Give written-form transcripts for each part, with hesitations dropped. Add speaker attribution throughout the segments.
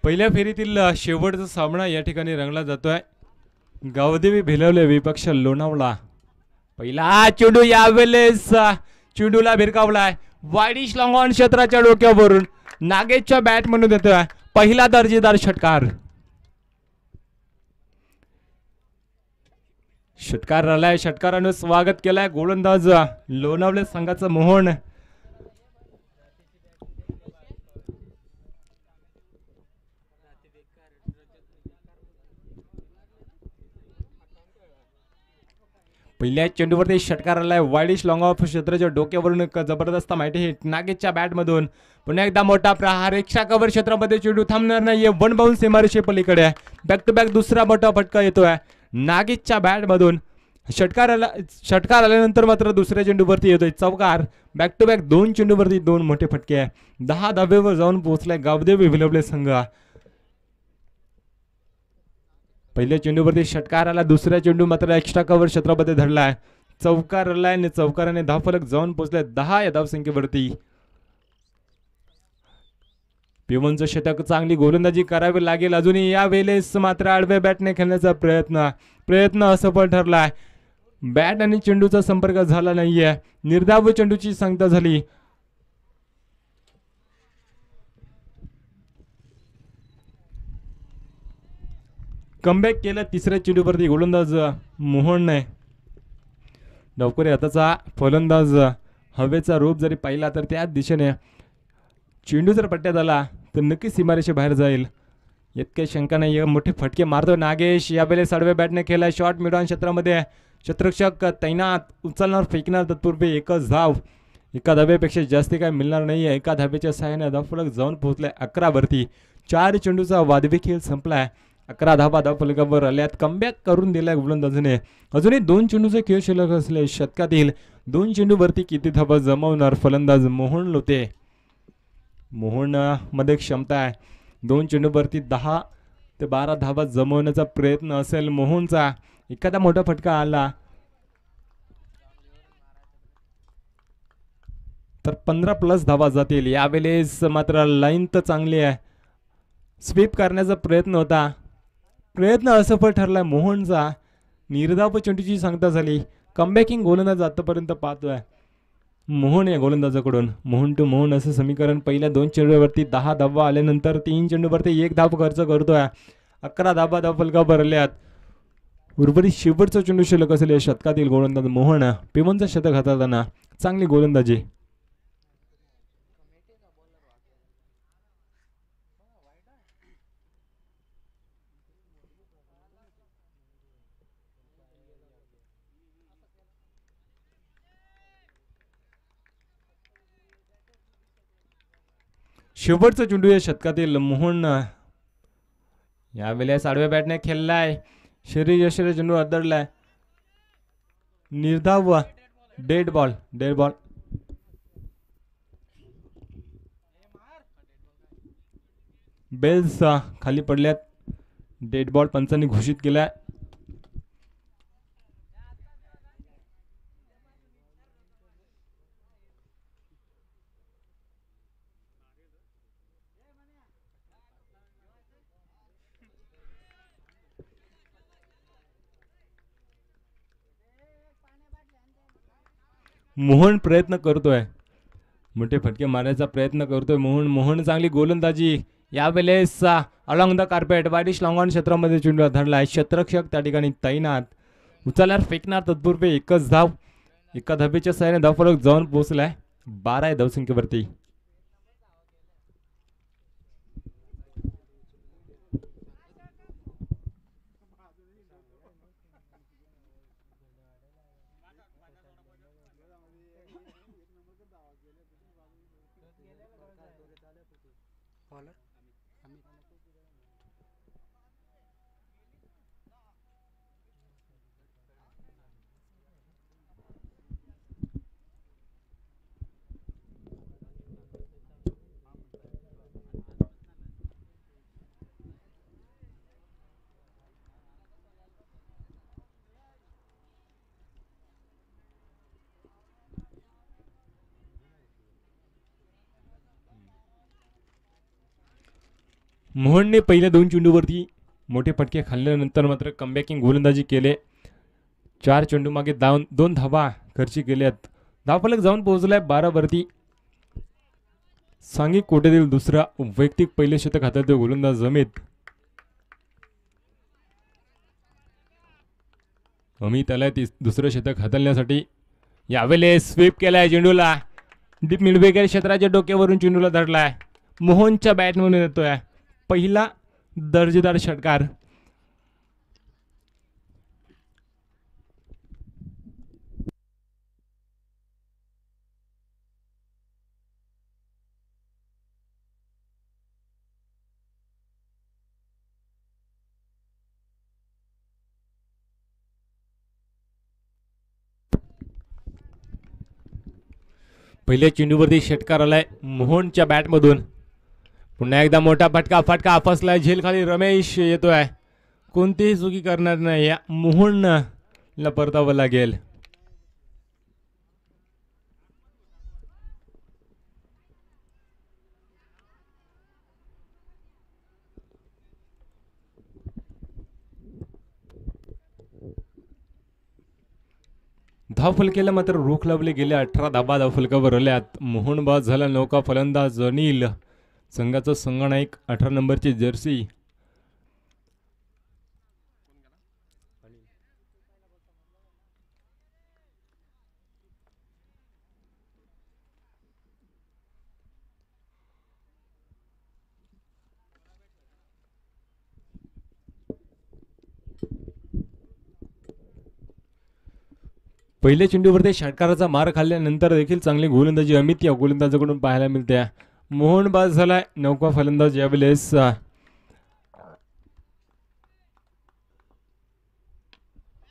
Speaker 1: पहिल्या फेरीतील शेवटचा सामना या ठिकाणी रंगला जातोय. गावदेवी भिलवले विपक्ष लोणावळा. पहिला चेंडू यावेळेस चेंडूला भिरकावलाय. वाईडिश लॉंग ऑन क्षेत्राच्या डोक्यावरून नागेशच्या बॅट म्हणून येतोय पहिला दर्जेदार षटकार. षटकार आलाय. षटकारानं स्वागत केलाय गोलंदाज लोणावळे संघाचं मोहन. पहिल्या चेंडूवरती षटकार आलाय. वाईडिश लॉंग ऑफ क्षेत्राच्या डोक्यावरून जबरदस्त माहिती हिट नागेशच्या बॅट मधून. पुन्हा एकदा मोठा प्रहार. रेक्षा कव्हर क्षेत्रामध्ये चेंडू थांबणार नाहीये. वन बाउन्स सीमारेषे पलीकडे. बॅक टू बॅक दुसरा मोठा फटका येतोय नागेशच्या बॅट मधून. षटकार आल्यानंतर मात्र दुसऱ्या चेंडूवरती येतोय चौकार. बॅक टू बॅक दोन चेंडूवरती दोन मोठे फटके आहे. 10 धाब्यावर जाऊन पोहोचलाय गावदेवी भिलवले संघ. पहिल्या चेंडूवरती षटकार आला. दुसऱ्या चेंडू मात्र एक्स्ट्रा कव्हर क्षेत्रामध्ये धरलाय. चौकार आलाय आणि चौकाराने धावफलक जाऊन पोहोचलाय 10 या धावसंख्येवरती. पिवनचं षटक. चांगली गोलंदाजी करावी लागेल अजूनही या वेळेस मात्र आडव्या बॅटने खेळण्याचा प्रयत्न असफल ठरलाय. बॅट आणि चेंडूचा संपर्क झाला नाहीये. निर्धाव चेंडूची सांगता झाली. कमबॅक केलं तिसऱ्या चेंडूवरती गोलंदाज मोहनने. डावखुरी हाताचा फलंदाज हवेचा रूप जरी पाहिला तर त्याच दिशेने चेंडू जर पट्ट्यात आला तर नक्कीच सीमारेषे बाहेर जाईल यात काही शंका नाही. मोठे फटके मारतो नागेश. यावेळेस आडव्या बॅटने खेळला. शॉर्ट मिड ऑन क्षेत्रामध्ये क्षेत्ररक्षक तैनात. उचलणार फेकणार तत्पूर्वी एकच धाव. एका धाब्यापेक्षा जास्ती काय मिळणार नाहीये. एका धाब्याच्या सहाय्याने धावफलक जाऊन पोहोचलाय 11 वरती. 4 चेंडूचा वादवी खेळ संपलाय. 11 धाबा धावफलकावर आल्यात. कमबॅक करून दिलाय गोलंदाजाने. अजूनही 2 चेंडूचा खेळ शिल्लक असले. शतकातील 2 चेंडूवरती किती धाबा जमवणार फलंदाज मोहन लोते. मोहन मध्ये क्षमता आहे. 2 चेंडूवरती 10 ते 12 धाबा जमवण्याचा प्रयत्न असेल मोहनचा. एखादा मोठा फटका आला तर 15+ धाबा जातील. यावेळेस मात्र लाईन तर चांगली आहे. स्वीप करण्याचा प्रयत्न होता. प्रयत्न असफल ठरलाय मोहनचा. निर्धाव चेंडूची सांगता झाली. कमबॅकिंग गोलंदाज आतापर्यंत पाहतोय मोहन या गोलंदाजाकडून. मोहन टू मोहन असं समीकरण. पहिल्या 2 चेंडूवरती 10 धावा आल्यानंतर 3 चेंडूवरती 1 धाव खर्च करतोय. 11 धाबा धावफलकावर आल्यात. उर्वरित शेवटचा चेंडू शिल्लक असेल. या शतकातील गोलंदाज मोहन. पिवनचं शतक हाताळताना चांगली गोलंदाजी. शेवटचा चेंडू या शतकातील मोहन. यावेळेस आडव्या बॅटने खेळलाय. शरीर यशरे चेंडू आदळलाय. निर्धाव. Dead ball. बेल्स खाली पडल्यात. डेड बॉल पंचांनी घोषित केलाय. मोहन प्रयत्न करतोय. मोठे फटके मारण्याचा प्रयत्न करतोय मोहन. चांगली गोलंदाजी. यावेळेस along the carpet widish long on क्षेत्रामध्ये चेंडू धरलाय. क्षेत्ररक्षक त्या ठिकाणी तैनात. उचलणार फेकणार तत्पूर्वी एकच धाव. एका धाबेच्या सहाय्याने धावफलक जाऊन पोहोचलाय 12 या धावसंख्येवरती. मोहनने पहिल्या 2 चेंडूवरती मोठे फटके खाल्ल्यानंतर मात्र कमबॅकिंग गोलंदाजी केले. 4 चेंडू मागे 2 धावा खर्ची केल्यात. धावफलक जाऊन पोहोचलाय 12 वरती. सांघिक कोट्यातील दुसरा वैयक्तिक पहिले शतक हाताळतो गोलंदाज अमित. अमित आलाय दुसरं शतक हाताळण्यासाठी. यावेळेस स्वीप केलाय चेंडूला. दीप मिडवेकर क्षेत्राच्या डोक्यावरून चेंडूला धरलाय. मोहनच्या बॅटमधून येतोय पहिला दर्जेदार षटकार. पहिल्या चेंडूवरती षटकार आलाय मोहनच्या बॅटमधून. पुन्हा एकदा मोठा फटका फसलाय. झेल खाली रमेश येतोय. कोणतीही चुकी करणार नाही या मोहनला परतावं लागेल. धावफलकाला मात्र रोख लावले गेले. 18 धाबा धावफलकावर आल्यात. मोहन बाद झाला. नौका फलंदाज अनिल. संघाचा संघनायक 18 नंबरची जर्सी. पहिल्या चेंडूवरती षटकाराचा मार खाल्ल्यानंतर देखील चांगली गोलंदाजी अमित या गोलंदाजाकडून पाहायला मिळते. मोहन बाद झालाय. नौका फलंदाज यावेळेस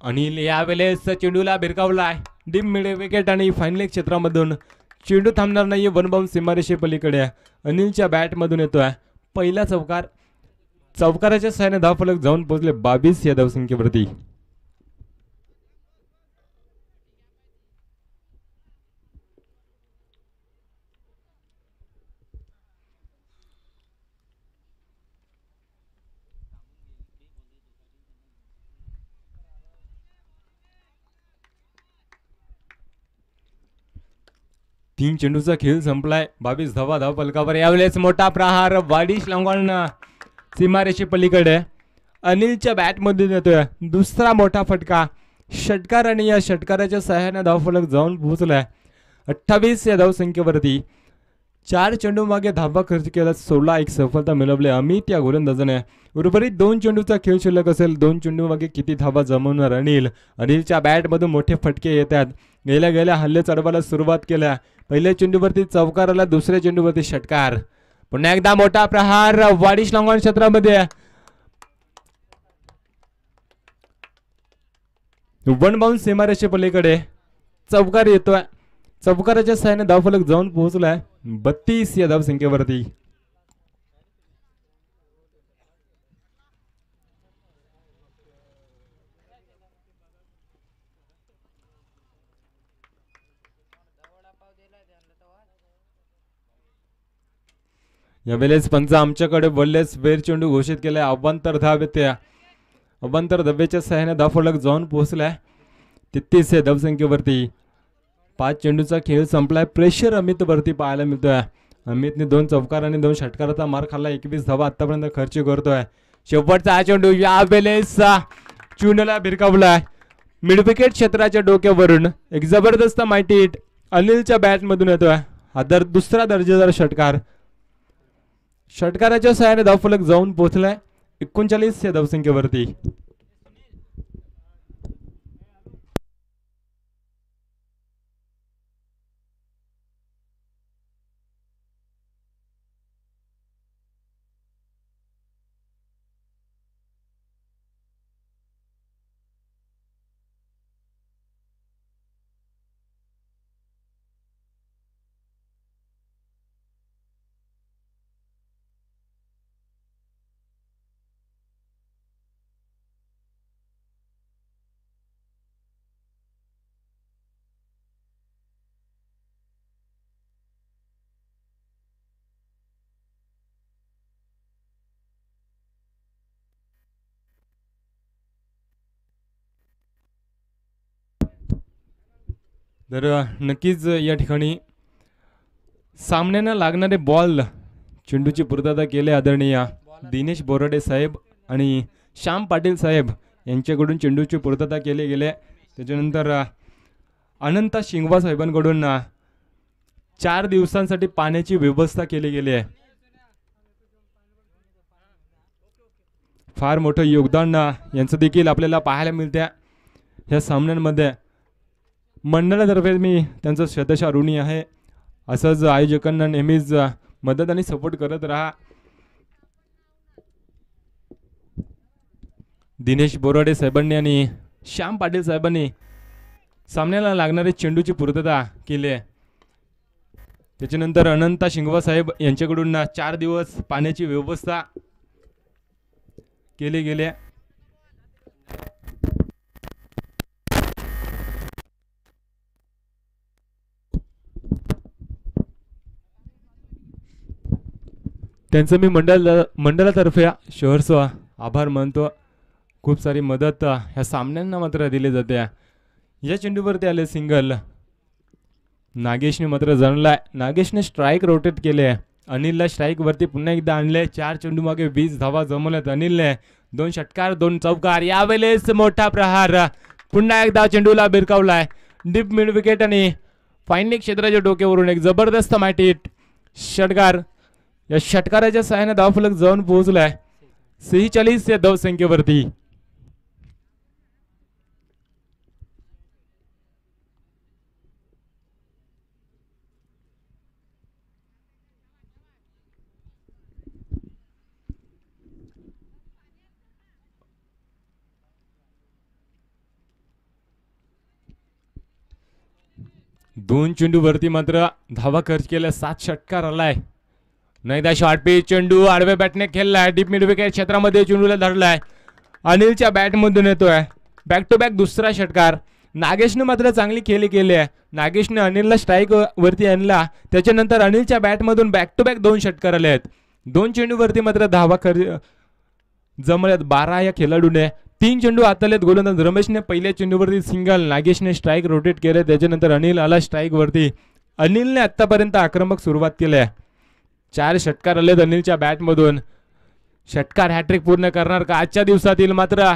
Speaker 1: अनिल. यावेळेस चेंडूला भिरकावलाय. डीप मिड विकेट आणि फायनल क्षेत्रामधून चेंडू थांबणार नाहीये. वन बाउंड सीमारेषे पलीकडे अनिलच्या बॅटमधून येतोय पहिला चौकार. चौकाराच्या सहाय्याने धावफलक जाऊन पोहोचले 22 या धावसंख्येवरती. तीन चेंडूचा खेळ संपलाय. 22 धावा धावफलकावर. यावेळेस मोठा प्रहार वाडिश लांगण सीमारेषे पलीकडे अनिलच्या बॅटमधून येतोय दुसरा मोठा फटका. षटकार आणि या षटकाराच्या सहाय्याने धावफलक जाऊन पोहोचलाय 28 या धावसंख्येवरती. 4 चेंडू मागे धावा खर्च केला. 16 एक सफलता मिळवली अमित या गोलंदाजाने. उर्वरित 2 चेंडूचा खेळ शिल्लक असेल. 2 चेंडू मागे किती धावा जमवणार अनिल. अनिलच्या बॅटमधून मोठे फटके येतात. गेल्या हल्ले चढवायला सुरुवात केल्या. पहिल्या चेंडूवरती चौकार आला. दुसऱ्या चेंडूवरती षटकार. पुन्हा एकदा मोठा प्रहार वाडिश लांगण क्षेत्रामध्ये. वन बाउंड सीमारेषे पलीकडे चौकार येतोय. चौकाराच्या सहाय्याने धावफलक जाऊन पोहोचलाय 32 या धावसंख्येवरती. यावेळेस पंच आमच्याकडे वल्लेस वेर चेंडू घोषित केलाय. अवांतर धाव त्या अवांतर धावेच्या सहाय्याने धावफलक जाऊन पोहोचलाय 33 या धावसंख्येवरती. 5 चेंडूचा खेळ संपलाय. प्रेशर अमित वरती पाहायला मिळतोय. अमितने 2 चौकार आणि 2 षटकाराचा मार खाल्ला. 21 धावा आतापर्यंत खर्च करतोय. शेवटचा चेंडू यावेळेस चेंडूला भिरकावलाय मिडविकेट क्षेत्राच्या डोक्यावरून. एक जबरदस्त माहिती हिट अनिलच्या बॅटमधून येतोय. हा दुसरा दर्जेदार षटकार. षटकाराच्या सहाय्याने धावफलक जाऊन पोहोचलाय 39 या धावसंख्येवरती. तर नक्कीच या ठिकाणी सामन्यांना लागणारे बॉल चेंडूची पूर्तता केले आदरणीय दिनेश बोराडे साहेब आणि श्याम पाटील साहेब यांच्याकडून चेंडूची पूर्तता केली गेले. त्याच्यानंतर अनंता शिंगवा साहेबांकडून 4 दिवसांसाठी पाण्याची व्यवस्था केली गेली आहे. फार मोठं योगदान यांचं देखील आपल्याला पाहायला मिळते ह्या सामन्यांमध्ये. मंडळातर्फे मी त्यांचं शतशः ऋणी आहे. असंच आयोजकांना नेहमीच मदत आणि सपोर्ट करत राहा. दिनेश बोराडे साहेबांनी आणि श्याम पाटील साहेबांनी सामन्याला लागणारे चेंडूची पूर्तता केली आहे. त्याच्यानंतर अनंता शिंगवा साहेब यांच्याकडून 4 दिवस पाण्याची व्यवस्था केली गेली आहे. त्यांचं मी मंडळातर्फे शहरचा आभार मानतो. खूप सारी मदत ह्या सामन्यांना मात्र दिली जाते. या चेंडूवरती आले सिंगल. नागेशने मात्र जाणलाय. नागेशने स्ट्राईक रोटेट केले. अनिलला स्ट्राईकवरती पुन्हा एकदा आणले. 4 चेंडू मागे 20 धावा जमवल्यात अनिलने. 2 षटकार 2 चौकार. यावेळेस मोठा प्रहार. पुन्हा एकदा चेंडूला भिरकावलाय. डीप मिड विकेट आणि फायनल क्षेत्राच्या डोक्यावरून एक जबरदस्त माहिती षटकार. या षटकाराच्या सहाय्याने धावफलक जाऊन पोहोचलाय 46 या धावसंख्येवरती. दोन चेंडूवरती मात्र धावा खर्च केल्या. 7 षटकार आलाय. नाहीदा शॉर्ट पिच चेंडू आडव्या बॅटने खेळलाय. डीप मिड विकेट क्षेत्रामध्ये चेंडूला धरलाय. अनिलच्या बॅटमधून येतोय. बॅक टू बॅक दुसरा षटकार. नागेशने मात्र चांगली खेळी केली आहे. नागेशने अनिलला स्ट्राईक वरती आणला. त्याच्यानंतर अनिलच्या बॅटमधून बॅक टू बॅक 2 षटकार आले आहेत. 2 चेंडूवरती मात्र धावा जमल्यात 12 या खेळाडूने. 3 चेंडू आतलेत गोलंदाज रमेशने पहिल्या चेंडूवरती सिंगल. नागेशने स्ट्राईक रोटेट केले. त्याच्यानंतर अनिल आला स्ट्राईक वरती. अनिलने आतापर्यंत आक्रमक सुरुवात केली आहे. 4 षटकार आलेत अनिलच्या बॅटमधून. षटकार हॅट्रिक पूर्ण करणार का आजच्या दिवसातील? मात्र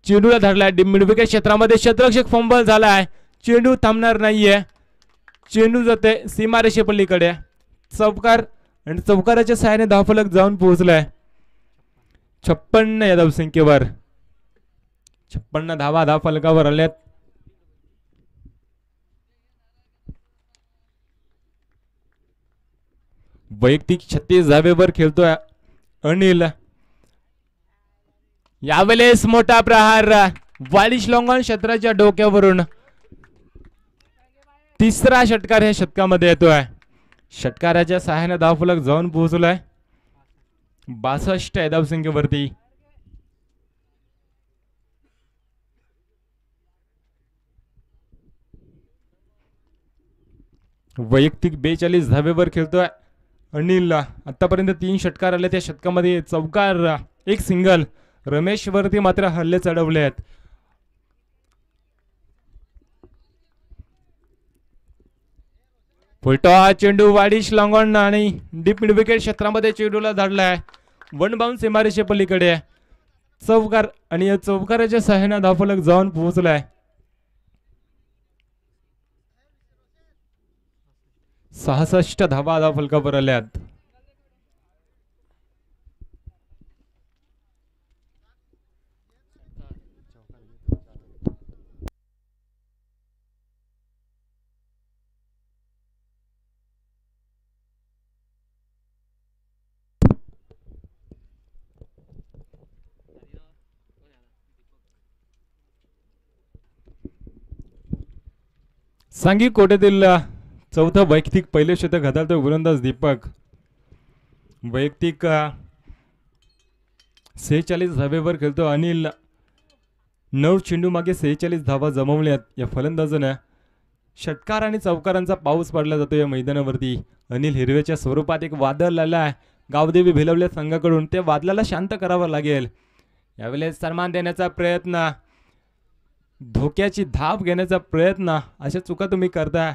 Speaker 1: चेंडूला धरलाय. मिड विकेट क्षेत्रामध्ये क्षेत्ररक्षक फंबल झालाय. चेंडू थांबणार नाहीये. चेंडू जाते सीमारेषे पलीकडे. चौकार आणि चौकाराच्या सहाय्याने धावफलक जाऊन पोहोचलाय 56 या धावसंख्येवर. 56 धावा धावफलकावर आल्यात. वैयक्तिक 36 धावेवर खेळतोय अनिल. यावेळेस मोठा प्रहार. वालिश लॉंगॉन क्षेत्राच्या डोक्यावरून 3रा षटकार ह्या षटकामध्ये येतोय. षटकाराच्या सहाय्याने धावफलक जाऊन पोहोचलाय 62 या धावसंख्येवरती. वैयक्तिक 42 धावेवर खेळतोय अनिल. आतापर्यंत 3 षटकार आले. त्या षटकामध्ये चौकार 1 सिंगल. रमेश वरती मात्र हल्ले चढवले आहेत. फुलटॉस चेंडू वाडिश लॉंगॉन आणि डीप मिड विकेट क्षेत्रामध्ये चेंडूला धरलाय. 1 बाउंस सीमारेषे पलीकडे. चौकार आणि या चौकाराच्या सहाय्याने धावफलक जाऊन पोहोचलाय 66 धावा धावफलकावर आल्यात. सांगी कोट्यातील चौथा वैयक्तिक पहिले शतक हाताळतो गोलंदाज दीपक. वैयक्तिक 46 धावेवर खेळतो अनिल. 9 चेंडू मागे 46 धावा जमवल्यात या फलंदाजानं. षटकार आणि चौकारांचा पाऊस पडला जातो या मैदानावरती. अनिल हिरवेच्या स्वरूपात एक वादळ आलाय गावदेवी भिलवल्या संघाकडून. ते वादळाला शांत करावं लागेल. यावेळेस सन्मान देण्याचा प्रयत्न धोक्याची धाप घेण्याचा प्रयत्न, अशा चुका तुम्ही करताय.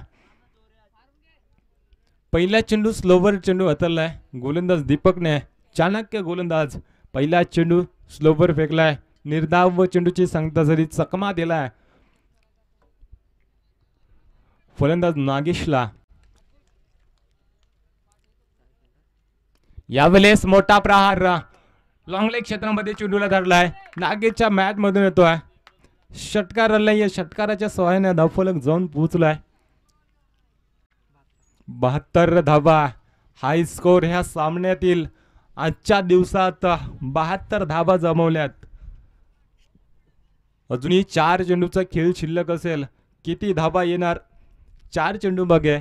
Speaker 1: पहिला चेंडू स्लोवर चेंडू हाताळलाय गोलंदाज दीपकने. चाणक्य गोलंदाज पहिला चेंडू स्लोवर फेकलाय. निर्धाव चेंडूची सांगता जरी चकमा दिलाय फलंदाज नागेशला. यावेळेस मोठा प्रहार लॉंग लेग क्षेत्रामध्ये चेंडूला धरलाय. नागेशच्या मॅट मधून येतोय. षटकार आलाय. या षटकाराच्या सहाय्याने धावफलक जाऊन पोहोचलाय. 72 धावा हाय स्कोर ह्या सामन्यातील. आजच्या दिवसात 72 धावा जमवल्यात. अजूनही 4 चेंडूचा खेळ शिल्लक असेल. किती धावा येणार 4 चेंडू बघे.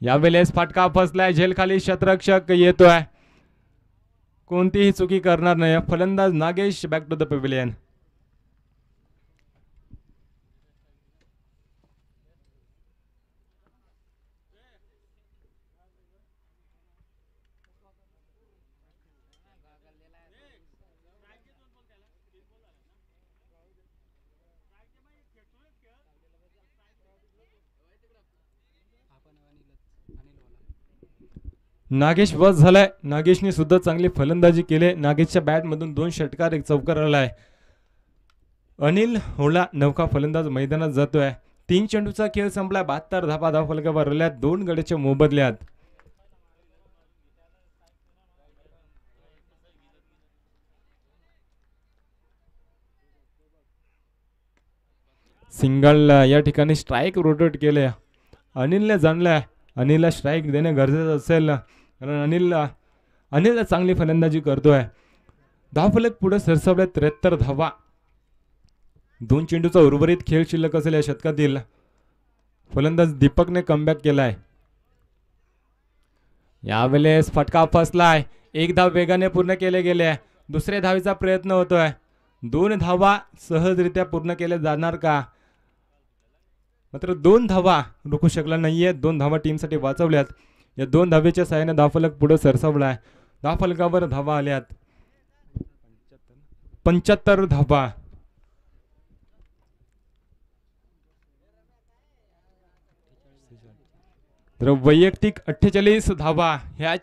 Speaker 1: यावेळेस फटका फसलाय. झेल खाली क्षेत्ररक्षक येतोय. कोणतीही चुकी करणार नाही फलंदाज Nagesh. Back to the pavilion. Nagesh बस झालाय. नागेशने सुद्धा चांगली फलंदाजी केली. नागेशच्या बॅट मधून 2 षटकार एक चौकार आलाय. अनिल होळा नौका फलंदाज मैदानात जातोय. 3 चेंडूचा खेळ संपला. 72 धावा धावफलकावर आल्यात 2 गड्याच्या मोबदल्यात. सिंगल या ठिकाणी स्ट्राईक रोटेट केले. अनिलने जाणलंय अनिलला स्ट्राईक देणे गरजेचं असेल कारण अनिल चांगली फलंदाजी करतोय. धावफलक पुढे सरसावले 73 धावा. 2 चेंडूचा उर्वरित खेळ शिल्लक असेल या शतकातील. फलंदाज दीपकने कमबॅक केलाय. यावेळेस फटका फसलाय. 1 धाव वेगाने पूर्ण केले गेले. दुसऱ्या धावेचा प्रयत्न होतोय. 2 धावा सहजरित्या पूर्ण केल्या जाणार का. मात्र 2 धावा रोखू शकला नाहीये. 2 धावा टीमसाठी वाचवल्यात. या 2 धावेच्या साहाय्याने धावफलक पुढे सरसावलाय. धावफलकावर धावा आल्यात 75 धावा. तर वैयक्तिक 48 धावा ह्या